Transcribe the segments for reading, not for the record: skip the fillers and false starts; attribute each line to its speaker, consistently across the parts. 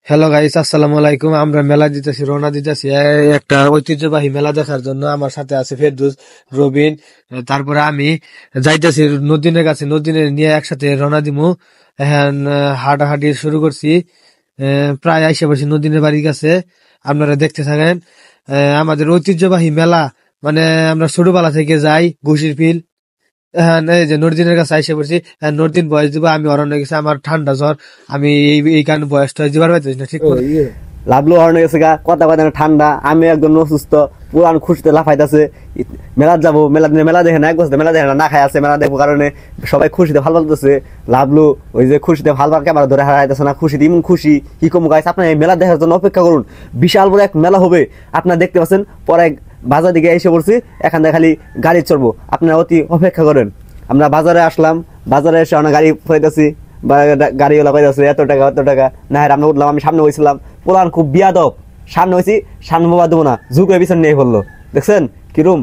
Speaker 1: Hello guys, আসসালামু আলাইকুম। আমরা মেলা দিতেছি, রওনা দিতেছি একটা ঐতিহ্যবাহী মেলা দেখার জন্য। আমার সাথে আছে ফেরদৌস, রবিন, তারপরে আমি যাইতেছি নদীনের কাছে। নদীনে নিয়ে একসাথে রওনা দিমু। এখন হাঁটাহাঁটি শুরু করছি। প্রায় আইসা পড়ছি নদীনের বাড়ির কাছে। আপনারা দেখতে থাকেন। আমাদের ঐতিহ্যবাহী মেলা, মানে আমরা ছোটবেলা থেকে যাই ঘুষির ফিল। হ্যাঁ, এই যে নর্দিনের কাছে আইসা পড়ছি। হ্যাঁ, নর্দিন বয়স দিব, আমি অরণ্য গেছি। আমার ঠান্ডা জ্বর, আমি এই কারণে বয়সটা দিবার পাইতেছি না ঠিক করে।
Speaker 2: লাভলু হরণে গেছে গা, কথা কথা ঠান্ডা, আমি একদম অসুস্থ, পুরান খুশিতে লাফাইতেছে। মেলা যাবো, মেলা দিনে মেলা দেখে না, এক বছর মেলা দেখে না, না খাই আছে মেলা দেখবো কারণে সবাই খুশিতে ভাল পালতেছে। লাভলু ওই যে খুশিতে ভাল পাল ক্যামেরা ধরে হারাইতেছে না, খুশিতে ইমন খুশি কি কম গাইছে। আপনার এই মেলা দেখার জন্য অপেক্ষা করুন, বিশাল বড় এক মেলা হবে। আপনারা দেখতে পাচ্ছেন, পরে বাজার দিকে এসে পড়ছি, এখান থেকে খালি গাড়ি চড়বো, আপনারা অতি অপেক্ষা করেন। আমরা বাজারে আসলাম, বাজারে এসে অনেক গাড়ি পাইতেছি, গাড়িওয়ালা পাইতেছে এত টাকা এত টাকা না। আমরা উঠলাম, আমি সামনে হয়েছিলাম, পোলান খুব বিয়াদব, সামনে হয়েছি, সামনে বাবা দেবো না, ঝুঁকে পিছনে নিয়ে ফেললো। দেখছেন কিরম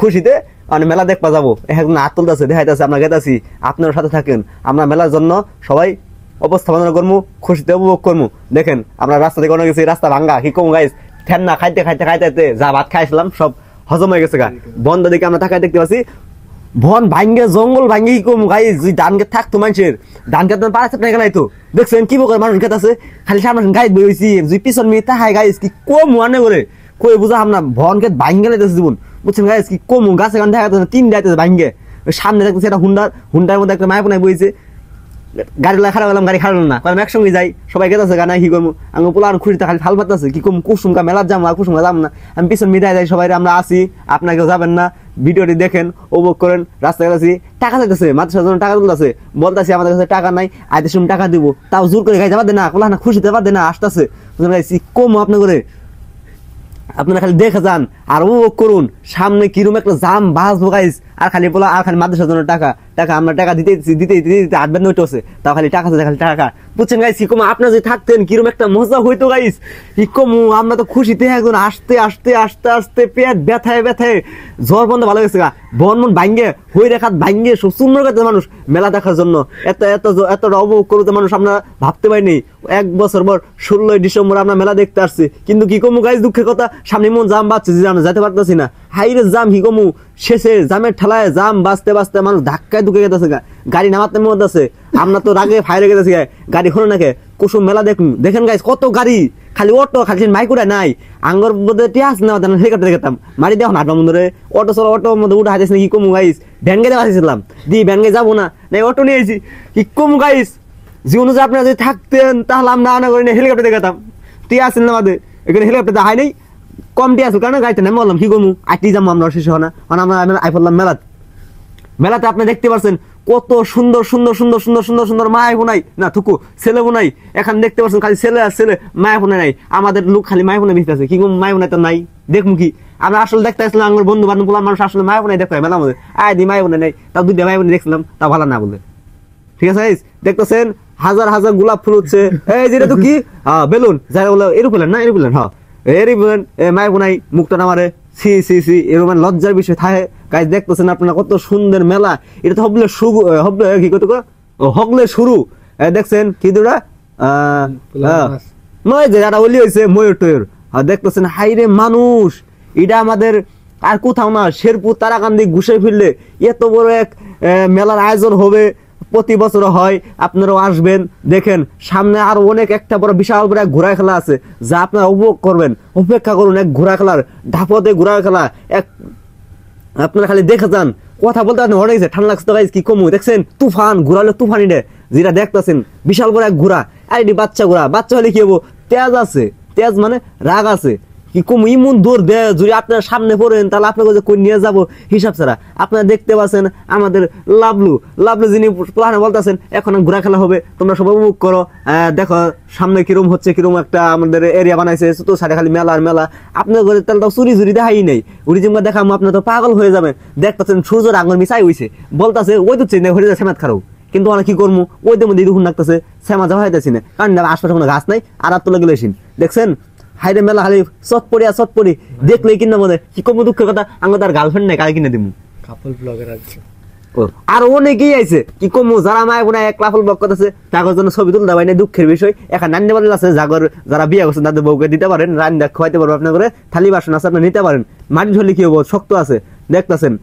Speaker 2: খুশিতে মানে মেলা দেখবা যাবো, এখন হাত তুলতেছে, দেখাইতেছে, আমরা গেতাছি, আপনার সাথে থাকেন। আমরা মেলার জন্য সবাই অবস্থাপনা করবো, খুশিতে উপভোগ করবো। দেখেন আমরা রাস্তা থেকে অনেক গেছি, রাস্তা ভাঙ্গা কি কম গাইস, ঠেন্না খাইতে খাইতে খাইতে যা ভাত খাইছিলাম সব হজম হয়ে গেছে গা। বন্ধ দিকে আমরা তাকাই দেখতে পাচ্ছি, বন ভাঙ্গে জঙ্গল ভাঙ্গে কি কম গাইস, যদি ধান খেত থাকতো মানুষের, ধান খেত পাড়া চাপনা গেলাই তো। দেখছেন কি বকর মানুষ খেত আছে, খালি সামনে গাইড বইছি, যদি পিছন মিয়ে তাহাই গাইস কি কম আনে করে কই বুঝা আমরা বন খেত ভাঙ্গে লাইতেছে জীবন, বুঝছেন গাইস কি কম গাছে গান দেখা যাচ্ছে, তিন যাইতেছে ভাঙ্গে। সামনে দেখতেছে একটা হুন্ডার মধ্যে একটা মায়াপনায় বইছে, গাড়ি খারাপ গেলাম, গাড়ি খারাপ না, কারণ একসঙ্গে যাই, সবাই গেছে গানা কি করবো। আমি পোলার খুশিতে খালি ফাল পাতাছে কি কম, কুসুমকা মেলার যাম আর কুসুমকা যাম না, আমি পিছন মিটাই যাই, সবাই আমরা আসি, আপনাকেও যাবেন না, ভিডিওটি দেখেন, উপভোগ করেন। রাস্তায় গেছি, টাকা চাইতেছে, মাত্র জন্য টাকা তুলতেছে, বলতেছি আমাদের কাছে টাকা নাই, আইতে সময় টাকা দিব, তাও জোর করে গাই যাবার দে না, কোলা না খুশিতে পার দে না, আসতেছে কম আপনি করে। আপনারা খালি দেখে যান আর উপভোগ করুন, সামনে কিরম একটা জাম বাঁচবো গাইস। আর খালি বলা, আর খালি মাদ্রাসার জন্য টাকা টাকা, আমরা টাকা দিতে দিতে দিতে 8 বেদ নইতে আছে, তাও খালি টাকা খালি টাকা, বুঝছেন গাইস কি কম। আপনারা যদি থাকতেন কিরম একটা মজা হইতো গাইস, কি কম। আমরা তো খুশিতে একজন আসতে আসতে আসতে আসতে পেট ব্যথায় ব্যথায় জ্বর বন্ধ ভালো গেছে গা, বন মন ভাঙ্গে হই রেখাত ভাঙ্গে সব সুন্দর করতে মানুষ মেলা দেখার জন্য এত এত এতটা উপভোগ করতে মানুষ আমরা ভাবতে পারিনি। 1 বছর পর 16ই ডিসেম্বর আমরা মেলা দেখতে আসছি, কিন্তু কি কমু গাইস, দুঃখের কথা সামনে মন জাম বাঁচছে যে আমরা যেতে পারতেছি না। হাইরে জাম কি কমু, শেষে জামের ঠেলায় জাম বাঁচতে বাঁচতে মানুষ ধাক্কায় ঢুকে গেছে গা, গাড়ি নামাতে মধ্যে আছে। আমরা তো রাগে ফায়ারে গেছি, গাড়ি খোলো নাকি কুসুম মেলা দেখুন। দেখেন গাইস কত গাড়ি, খালি অটো, খালি মাইকুরা নাই, আঙ্গর মধ্যে টিয়াস না হেলিকপ্টার দেখতাম মারি দেখুন হাঁটবার মধ্যে অটো চলো, অটোর মধ্যে উঠে হাইতেছি কি কমু গাইস। ভ্যান গাড়ি আসছিলাম দি ভ্যান গাড়ি যাবো না, অটো নিয়ে আইছি কি কমু গাইস। জীবনে যে আপনারা যদি থাকতেন তাহলে আমরা আনা করে হেলিকপ্টার দেখাতাম, টিয়া আসেন না আমাদের এখানে হেলিকপ্টার দেখাই নেই, কম টিয়া আসল কারণ গাড়িতে নেমে বললাম কি কমু, আইটি যাবো আমরা শেষ হয় না, মানে আমরা আই পড়লাম মেলাতে। মেলাতে আপনি দেখতে পাচ্ছেন কত সুন্দর সুন্দর সুন্দর সুন্দর সুন্দর সুন্দর মায় বোনাই না থুকু ছেলে বোনাই, এখানে দেখতে পাচ্ছেন খালি ছেলে আর ছেলে, মায় বোনাই নাই। আমাদের লোক খালি মায় বোনাই বেঁচে আছে, কি মায় বোনাই তো নাই, দেখুন কি আমরা আসলে দেখতে আসলাম আমার বন্ধু বান্ধব মানুষ আসলে মায় বোনাই দেখতে হয় মেলার মধ্যে, আয় দি মায় বোনাই নাই, তাও 2টা মায় বোনাই দেখছিলাম, তা ভালো না বলে। ঠিক আছে দেখতেছেন হাজার হাজার গোলাপ ফুল হচ্ছে, এই যেটা তো কি বেলুন, যারা বলো এরোপ্লেন না, এরোপ্লেন হ্যাঁ এরোপ্লেন, মায় বোনাই মুখটা নামারে সি সি সি, এরকম লজ্জার বিষয় থাকে গাইস। দেখতেছেন আপনারা কত সুন্দর মেলা, এটা তো হবলে শুরু, হবলে কি কত হগলে শুরু। দেখছেন কি দুটা নয় যে যারা ওলি হয়েছে ময়ূর টয়ূর, দেখতেছেন হাইরে মানুষ, এটা আমাদের আর কোথাও না, শেরপুর তারাকান্দি ঘুষে ফিরলে এত বড় এক মেলার আয়োজন হবে, প্রতি বছর হয়, আপনারাও আসবেন দেখেন। সামনে আরো অনেক একটা বড় বিশাল বড় এক ঘোড়া খেলা আছে, যা আপনারা উপভোগ করবেন, অপেক্ষা করুন। এক ঘোড়া খেলার ধাপতে ঘোড়া খেলা, এক আপনারা খালি দেখে যান, কথা বলতে অনেক গেছে, ঠান্ডা লাগছে তো গাইস কি কমু। দেখছেন তুফান, ঘোরা হলে তুফানি রে, যেটা দেখতেছেন বিশাল বড় এক ঘোড়া, আইডি বাচ্চা ঘোড়া, বাচ্চা হলে কি হবো, তেজ আছে, তেজ মানে রাগ আছে, কি কম ইমন দৌড় দেয়, যদি আপনারা সামনে পড়েন তাহলে আপনাকে কই নিয়ে যাবো হিসাব ছাড়া। আপনারা দেখতে পাচ্ছেন আমাদের লাভলু লাভলু যিনি প্লানে বলতেছেন এখন ঘোরা খেলা হবে, তোমরা সবাই উপভোগ করো। দেখো সামনে কিরম হচ্ছে, কিরম একটা আমাদের এরিয়া বানাইছে, তো সাড়ে খালি মেলা আর মেলা। আপনার ঘরে তাহলে তো চুরি চুরি দেখাই নেই, উড়ি জিমা দেখাবো, আপনার তো পাগল হয়ে যাবেন। দেখতেছেন সূর্যের আঙুল মিশাই হইছে, বলতেছে ওই তো চেন হয়ে যাচ্ছে মেত খারাপ, কিন্তু আমরা কি করবো, ওই তো মধ্যে দেখুন লাগতেছে শ্যামা যাওয়া হইতেছি না, কারণ আশপাশে কোনো গাছ নাই, আর তুলে গেলেছিন। দেখছেন হাইরে মেলা খালি চটপড়ি আর চটপড়ি, দেখলেই কিনা মনে কি কম দুঃখের কথা, আমার তার গার্লফ্রেন্ড নাই, কাল কিনে দিব।
Speaker 1: কাপল ব্লগার আছে
Speaker 2: ও, আর অনেকেই আইছে কি কমু যারা মায় বোনা এক লাফল বক করতেছে তাদের জন্য ছবি তুলতে পারি না, দুঃখের বিষয়। এখন নান্নি বাড়ি আছে জাগর যারা বিয়ে করছেন তাদের বউকে দিতে পারেন, রান্না খাওয়াইতে পারবো আপনার করে, থালি বাসন আছে আপনি নিতে পারেন। মাটি ঝুলি কি হবো, শক্ত আছে দেখতেছেন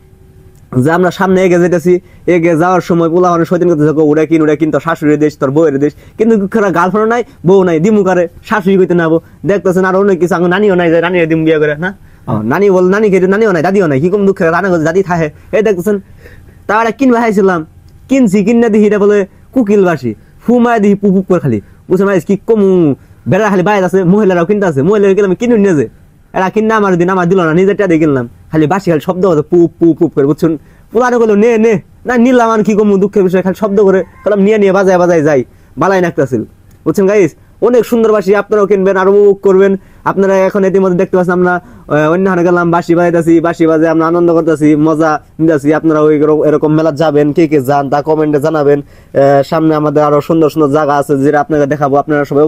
Speaker 2: যে আমরা সামনে এগিয়ে যেতেছি, এগিয়ে যাওয়ার সময় পোলা মানে সৈতিন করতে থাকো ওরা কিন তোর শাশুড়ির দেশ তোর বউয়ের দেশ, কিন্তু গার্লফ্রেন্ড নাই বউ নাই দিমুকারে শাশুড়ি কইতে নাবো দেখতেছেন। আর অনেক কিছু আমার নানিও নাই যে রানির দিম বিয়ে করে না, নানি বল নানি খেতে নানিও নাই দাদিও নাই, কি কম দুঃখের রান্না করছে দাদি থাকে এই দেখতেছেন। তার কিনবা খাইছিলাম কিনছি কিনা দিহি এটা বলে কুকিল বাসি ফুমায় দিহি পুপ করে খালি বুঝে মাইস কি কমু বেড়া খালি বাইরে আছে, মহিলারাও কিনতে আছে, মহিলা গেলাম কিনুন নিয়ে যে এরা কিনা আমার দিন আমার দিল না, নিজেরটা দিয়ে কিনলাম খালি বাসি খালি শব্দ হতো পুপ পুপ পুপ করে বুঝছেন। পোলারে গেলো নে নে না নিলাম আর কি কমু দুঃখের বিষয় খালি শব্দ করে বললাম নিয়ে নিয়ে বাজায় বাজায় যাই বালাই নাকতেছিল বুঝছেন গাইস। অনেক সুন্দর বাসি আপনারাও কিনবেন আর উপভোগ করবেন। আপনারা এখন ইতিমধ্যে দেখতে পাচ্ছেন আমরা অন্যখানে গেলাম বাসি বাজাইতেছি, বাসি বাজে আমরা আনন্দ করতেছি, মজা নিতেছি। আপনারা ওই এরকম মেলা যাবেন, কে কে যান তা কমেন্টে জানাবেন। সামনে আমাদের আরো সুন্দর সুন্দর জায়গা আছে যেটা আপনাকে দেখাবো, আপনারা সবাই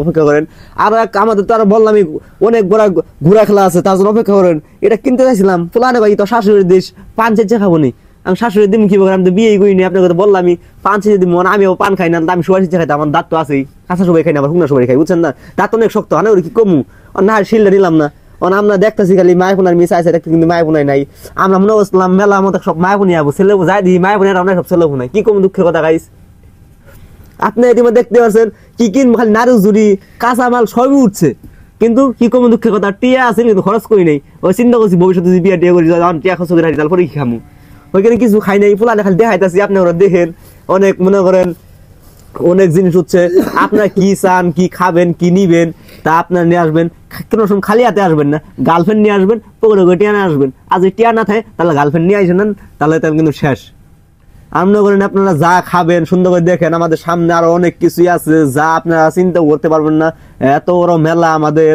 Speaker 2: অপেক্ষা করেন। আরো এক আমাদের তো আরো বললামই অনেক বড় ঘোরা খেলা আছে তার জন্য অপেক্ষা করেন। এটা কিনতে চাইছিলাম ফুলানে ভাই তো শাশুড়ির দেশ পান চেঁচে খাবো নি, আমি শাশুড়ি দিম কি আমি তো বিয়ে করিনি, আপনাকে তো বললামই পান চেঁচে দিব, আমিও পান খাই না, আমি সবাই চেঁচে খাইতে আমার দাঁত তো আছেই, কাঁচা সবাই খাই না আবার শুকনা সবাই খাই বুঝছেন না, দাঁত অনেক শক্ত হয় না কি কমু না শিলটা নিলাম না। আমরা দেখতেছি খালি মায়পুনার মিস আছে দেখতে কিন্তু মায়পুনাই নাই। আমরা মনে করছিলাম মেলা মতো সব মায়পুনি যাবো ছেলে যাই দিই মায়পুনের আমরা সব ছেলে নাই, কি কম দুঃখের কথা গাইস। আপনি ইতিমধ্যে দেখতে পাচ্ছেন কি কিনবো খালি নাড়ু জুড়ি কাঁচা মাল সবই উঠছে, কিন্তু কি কম দুঃখের কথা টিয়া আছে কিন্তু খরচ করি নাই। ওই চিন্তা করছি ভবিষ্যতে যদি বিয়ে টিয়া করি টিয়া খরচ করে তারপরে কি খামু, ওইখানে কিছু খাই নাই ফুলানে খালি দেখাইতেছি আপনারা দেখেন। অনেক মনে করেন অনেক জিনিস হচ্ছে, আপনারা কি চান কি খাবেন কি নিবেন তা আপনারা নিয়ে আসবেন, কোনো সময় খালি হাতে আসবেন না, গার্লফ্রেন্ড নিয়ে আসবেন পকেটে করে টিয়া নিয়ে আসবেন। আর যদি টিয়া না থাকে তাহলে গার্লফ্রেন্ড নিয়ে আসেন তাহলে তার কিন্তু শেষ। মনে করেন আপনারা যা খাবেন সুন্দর করে দেখেন, আমাদের সামনে আরো অনেক কিছুই আছে যা আপনারা চিন্তা করতে পারবেন না। এত বড় মেলা আমাদের,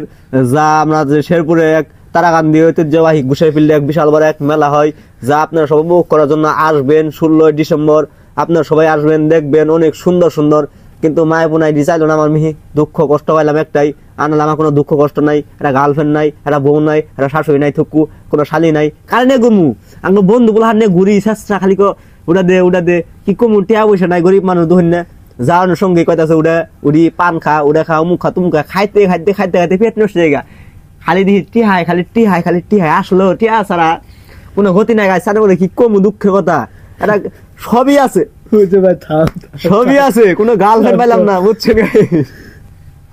Speaker 2: যা আমরা যে শেরপুরে এক তারাকান্দি ঐতিহ্যবাহী গুসাই ফিল্ডে এক বিশাল বড় এক মেলা হয়, যা আপনারা সব উপভোগ করার জন্য আসবেন। 16 ডিসেম্বর আপনারা সবাই আসবেন দেখবেন, অনেক সুন্দর সুন্দর। কিন্তু মায় বোনাই দি চাইলো না আমার মিহি, দুঃখ কষ্ট পাইলাম একটাই, আনলাম আমার কোনো দুঃখ কষ্ট নাই, এটা গার্লফ্রেন্ড নাই, এটা বউ নাই, এটা শাশুড়ি নাই, থুকু কোনো শালি নাই, কারণে গুমু আমার বন্ধু বলে হার ঘুরি চেষ্টা খালি উড়া দে কি কমু টিয়া পয়সা নাই, গরিব মানুষ ধরেন না যাওয়ানোর সঙ্গে কইতাছে উড়ি পান খা উড়া খা অমুক খা তুমুক খা, খাইতে খাইতে খাইতে খাইতে পেট নষ্ট জায়গা খালি দিহি টিহাই খালি টিহাই খালি টিহাই আসলো টিয়া ছাড়া কোনো গতি নাই গাছ বলে কি কমু দুঃখের কথা। এটা সবই আছে সবই আছে, কোনো গার্লফ্রেন্ড পাইলাম না বুঝছেন।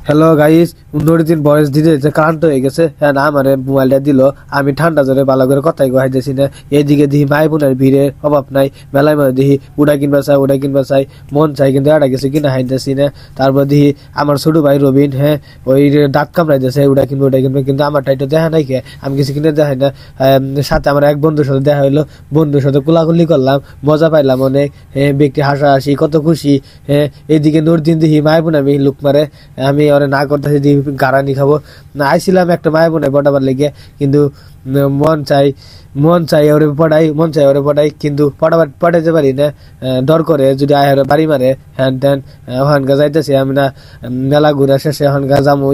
Speaker 1: হ্যালো গাইস, 19 দিন বয়স দিতে ক্লান্ত হয়ে গেছে, হ্যাঁ না আমার মোবাইলটা দিল, আমি ঠান্ডা জোরে ভালো করে কথাই কহাইতেছি না। এইদিকে দিহি মাই বোনের ভিড়ের অভাব নাই, মেলায় মধ্যে দিহি উড়া কিনবা চাই মন চাই, কিন্তু এটা কিছু কিনা হাইতেছি না। তারপর দিহি আমার ছোট ভাই রবিন, হ্যাঁ ওই দাঁত কামড়াইতেছে উড়া কিনবো কিন্তু আমার টাইটা দেখা নাই কে, আমি কিছু কিনে দেখাই না। সাথে আমার এক বন্ধুর সাথে দেখা হইলো, বন্ধুর সাথে কোলাকুলি করলাম, মজা পাইলাম অনেক, হ্যাঁ ব্যক্তি হাসাহাসি কত খুশি। হ্যাঁ এইদিকে দিন দিহি মাই বোন আমি লুক মারে, আমি না করতেছি গাড়ানি খাবো না, আইছিলাম একটা মায়ের বোনে পটাবার লেগে, কিন্তু মন চাই ওরে পড়াই কিন্তু পড়াইতে পারি না, ডর করে যদি আয় বাড়ি মারে হ্যান ত্যান। ওখানকা যাইতেছি আমি না মেলা ঘুরা শেষে ওখানকা যাবো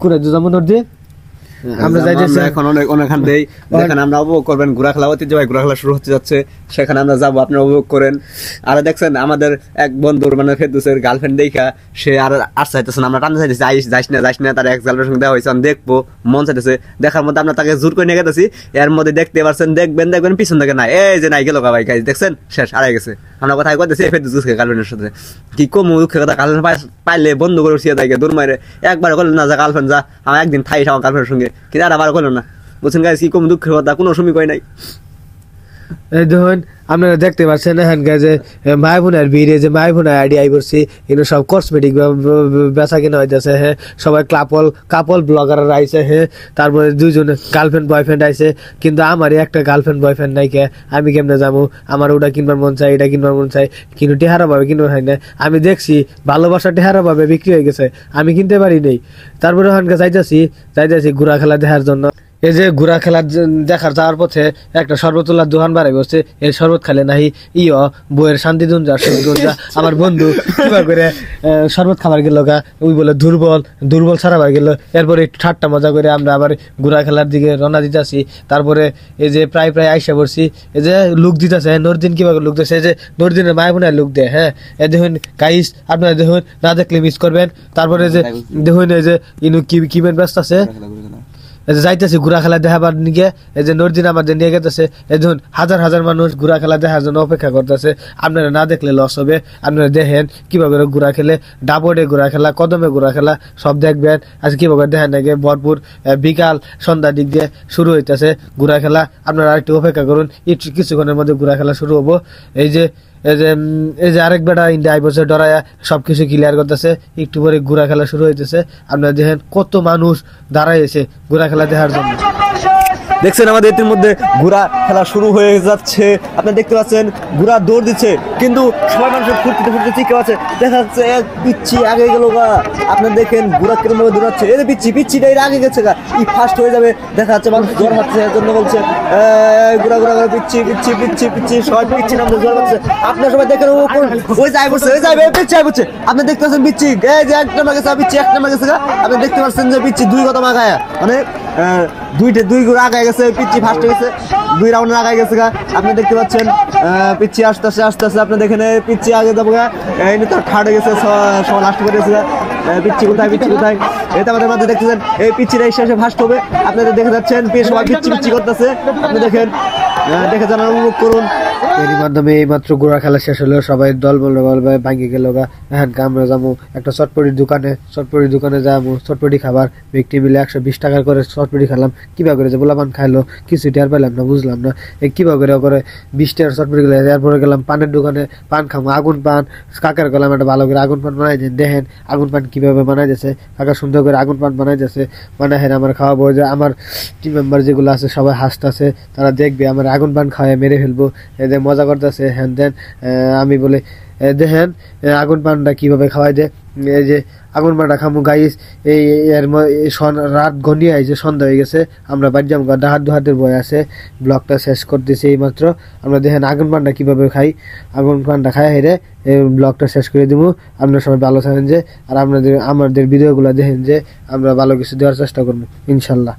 Speaker 1: করে যাবো নদী আমরা যাইতেছি
Speaker 2: এখন অনেকখান দেই যেখানে আমরা উপভোগ করবেন ঘোরা খেলা, ঐতিহ্যবাহী ঘোরা খেলা শুরু হতে যাচ্ছে, সেখানে আমরা যাবো আপনারা উপভোগ করেন। আর দেখছেন আমাদের এক বন্ধুর মানে ফেরদৌসের গার্লফ্রেন্ড দেখা সে আর চাইতেছেন, আমরা টানতে চাইতেছি যাইস না, তার এক গার্লফ্রেন্ডের সঙ্গে দেওয়া হয়েছে, আমি দেখবো মন চাইতেছে দেখার মধ্যে আমরা তাকে জোর করে নিয়ে গেতেছি। এর মধ্যে দেখতে পারছেন দেখবেন পিছন থেকে নাই, এই যে নাই গেল ভাই গাইজ দেখছেন শেষ হারাই গেছে। আমরা কথাই করতেছি ফেরদৌসকে গার্লফ্রেন্ডের সাথে, কি কম দুঃখের কথা, গার্লফ্রেন্ড পাইলে বন্ধু করে উঠিয়ে থাকে দূর মারে, একবার করলেন না যা গার্লফ্রেন্ড যা আমার একদিন থাইস আমার গার্লফ্রেন্ডের সঙ্গে, কিন্তু আর আবার করলো না বুঝছেন গাইজ, কি কম দুঃখের কথা, কোনো সময় কয় নাই।
Speaker 1: এই দেখুন আপনারা দেখতে পাচ্ছেন এখানকার যে মাই বোনের ভিড়ে যে মাই বোনের আইডি আই করছি, এগুলো সব কসমেটিক বেচা কিনা হইতেছে। হ্যাঁ সবাই কাপল ব্লগাররা আইছে, হ্যাঁ তারপরে দুইজন গার্লফ্রেন্ড বয়ফ্রেন্ড আইছে, কিন্তু আমার একটা গার্লফ্রেন্ড বয়ফ্রেন্ড নাই কে, আমি কেমনে যাবো, আমার ওটা কিনবার মন চাই এটা কিনবার মন চাই, কিন্তু টেহারা ভাবে কিনবার হয় না। আমি দেখছি ভালোবাসা টেহারা ভাবে বিক্রি হয়ে গেছে, আমি কিনতে পারি নাই। তারপরে ওখানকার যাইতেছি ঘোরা খেলা দেখার জন্য। এই যে ঘোড়া খেলা দেখার যাওয়ার পথে একটা শরবতুল্লাহ দোকান বাড়াই বসছে, এই শরবত খালে নাহি বইয়ের শান্তি দুন যা আমার বন্ধু কিবা করে শরবত খাবার গেল গা, ওই বলে দুর্বল ছাড়াবার গেল। এরপরে একটু ঠাট্টা মজা করে আমরা আবার ঘোড়া খেলার দিকে রওনা দিতেছি। তারপরে এই যে প্রায় আইসা পড়ছি, এই যে লুক দিতেছে নরদিন কিভাবে লুক দিতেছে, এই যে নরদিনের মায় বোনের লুক দেয়। হ্যাঁ, এ দেখুন গাইস, আপনারা দেখুন, না দেখলে মিস করবেন। তারপরে যে দেখুন এই যে ইনু কি ব্যস্ত আছে, যাইতেছে ঘোড়া খেলা দেখাবার নিয়ে। এই যে নরদিন আমাদের নিয়ে গেতেছে, এই দেখুন হাজার মানুষ ঘোড়া খেলা দেখার জন্য অপেক্ষা করতেছে। আপনারা না দেখলে লস হবে, আপনারা দেখেন কিভাবে ঘোড়া খেলে, ডাবরে ঘোড়া খেলা, কদমে ঘোড়া খেলা সব দেখবেন। আজকে কিভাবে দেখেন নাকি ভরপুর বিকাল সন্ধ্যার দিক দিয়ে শুরু হইতেছে ঘোড়া খেলা। আপনারা একটু অপেক্ষা করুন, একটু কিছুক্ষণের মধ্যে ঘোড়া খেলা শুরু হবো। এই যে আরেক বেটা ইন্ডিয়া আইবসে ডরায়া সবকিছু ক্লিয়ার করতেছে। একটু পরে ঘোড়া খেলা শুরু হইতেছে। আপনারা দেখেন কত মানুষ দাঁড়াইছে ঘোড়া খেলা দেখার জন্য।
Speaker 2: দেখছেন আমাদের ইতিমধ্যে ঘোড়া খেলা শুরু হয়ে যাচ্ছে। আপনারা দেখতে পাচ্ছেন ঘোড়া দৌড় দিচ্ছে, কিন্তু সবাই মানুষ ফুটতে ঠিক আছে। দেখা যাচ্ছে এক পিচ্ছি আগে গেল গা। আপনারা দেখেন ঘোড়া কিরকম ভাবে দৌড়াচ্ছে। এই যে পিচ্ছিটা এর আগে গেছে গা, ফার্স্ট হয়ে যাবে। দেখা যাচ্ছে মানুষ জ্বর হচ্ছে, এর জন্য বলছে ঘোড়া পিচ্ছি সবাই পিচ্ছি নাম জ্বর হচ্ছে। আপনারা সবাই দেখেন ওই যাই বলছে, ওই যাইবে পিচ্ছি বলছে। আপনি দেখতে পাচ্ছেন পিচ্ছি এই যে এক নাম্বার গেছে, পিচ্ছি এক নাম্বার গেছে গা। আপনি দেখতে পাচ্ছেন যে পিচ্ছি দুই কত মাগায়, মানে দুই ঘোড়া আগায় গেছে, পিচ্ছি ফার্স্ট গেছে, 2 রাউন্ডের আগায় গেছে গা। আপনি দেখতে পাচ্ছেন পিচ্ছি আস্তে আস্তে আপনি দেখেন পিচ্ছি আগে যাবো গা। এই তো থার্ড গেছে, সব লাস্ট করে গেছে গা। পিচ্ছি কোথায় এটা আমাদের মধ্যে দেখতেছেন এই পিচ্ছিটা এসে ফার্স্ট হবে। আপনাদের দেখে যাচ্ছেন সবাই পিচ্ছি করতেছে। আপনি দেখেন, দেখে জানার অনুভব করুন।
Speaker 1: এরই মাধ্যমে এই মাত্র ঘোড়া খেলা শেষ হলো, সবাই দল বলবে ভাঙে গেল গা। হ্যাঁ, আমরা যাবো একটা চটপটির দোকানে যাবো, চটপটি খাবার। ব্যক্তি মিলে 120 টাকা করে চটপটি খেলাম। কিভাবে করে যে পোলাপান খাইলো কিছু টের পেলাম না, বুঝলাম না কিভাবে করে 20 টাকার চটপটি গেলে। এরপরে গেলাম পানের দোকানে, পান খাবো, আগুন পান। কাকার গেলাম একটা ভালো করে আগুন পান বানাই দেন। দেখেন আগুন পান কিভাবে বানাই যাচ্ছে, কাকা সুন্দর করে আগুন পান বানাই যাচ্ছে। মানে হ্যাঁ, আমার খাওয়াবো। যে আমার টিম মেম্বার যেগুলো আছে সবাই হাসতেছে, তারা দেখবে আমার আগুন পান খাওয়াই মেরে ফেলবো। এদের মজা করতেছে হ্যান দেন। আমি বলে দেখেন আগুন পানটা কিভাবে খাওয়াই দেয়। এই যে আগুন পানটা খামু গাইস। এই রাত ঘনিয়ে আইছে, সন্ধ্যা হয়ে গেছে, আমরা বাড়ি যাবো। হাতের বয় আছে, ব্লগটা শেষ করতেছি এই মাত্র। আমরা দেখেন আগুন পানটা কিভাবে খাই, আগুন পানটা খাই হেরে এই ব্লগটা শেষ করে দিব। আপনারা সবাই ভালো থাকেন যে, আর আমাদের ভিডিওগুলো দেখেন যে আমরা ভালো কিছু দেওয়ার চেষ্টা করবো ইনশাল্লাহ।